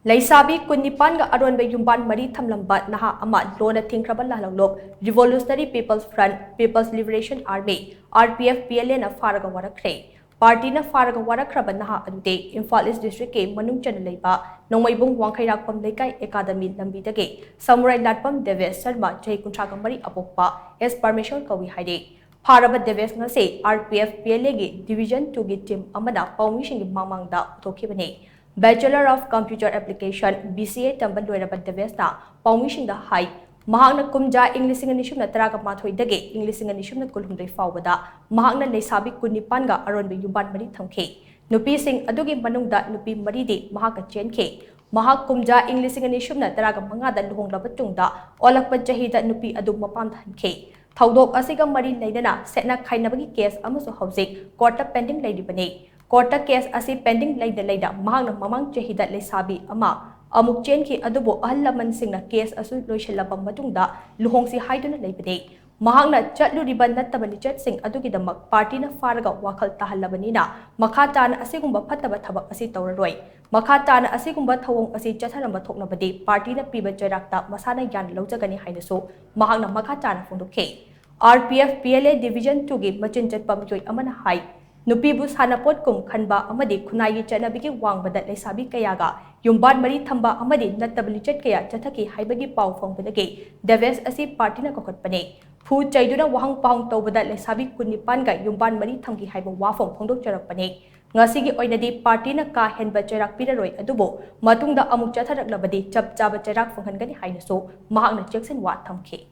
Laisabi Kunipan Aronbe Yumban Mari Tamlambat Naha Amad Lona Tinkraba Lalalop Revolutionary People's Front People's Liberation Army RPF PLA na Faraga Warakre Party na Faraga Warakraba Naha Adude Imphal East District ke Manung Chanalaiba Nongmaibung Wangkhairakpam Lekai Academy Lambidage Samurai Latpam Deves Sarma Jai Kunchagamari Apokpa as permission Kawi Haide Faraba Deves ngase RPF PLA ge Division 2 ge team amada Paumishin Mamangda Tokibane Bachelor of Computer Application BCA Tambal Loiraba Devesta Paumishin the High Mahagna Kumja English Nishum na Traga Mathoy Dage English Nishum na Kulhumde Fawada Mahagna Lesabi Kunipanga Aronbe Yuban Mari Thamke Nupi Sing Adugi Manungda Nupi Maridi Mahaka Chenke Mahak Kumja English Nishum na Traga Mangada Luhong Labatungda Olakpa Jahida Nupi Adu Mapanthanke Thaudok Asiga Mari Laidana Setna Kainabagi case Amaso Housing Quarter pending Lady Bane Quarter case asi pending Laida Mahagna Mamang Jahida Lesabi Ama Amuk Chenki Adubo Alaman Singna case asu Loishalabam Matungda Luhong si Haiduna Laibade Mahagna Chatlu Riban Natabani Chat Sing Adugidamak Party na Faraga Wakal Tahalabanina Makatan Asigumba Pataba Tabak Asi Tauraroi Makatan Asigumba Tawong Asi Chatanamba Toknabade Party na Piba Jarakta Masana Yan Lojagani Hainaso Mahagna Makatan Funduke RPF PLA Division 2 ge Machin Chatpam Joy Amana Hai Nupibu Sanapot kum Khanba Amadi Kunayi Chanabiki Wang Badat Lesabi Kayaga Yumban Mari Thamba Amadi Natablichet Kaya Chataki Haibagi Pau Fong Badage Deves Asi Party na Kokotpane Fu Chaiduna Wahang Pang Tobadat Lesabi Kunipanga Yumban Mari Thamki Haiba Wafong Pongdok Charakpane Ngasigi Oinadi Party na Ka Henba Charak Piraroi Adubo Matungda Amuk Chatharak Labadi Chap Chaba Charak Fonghangani Hainaso Mahagna Jackson Wat Thamke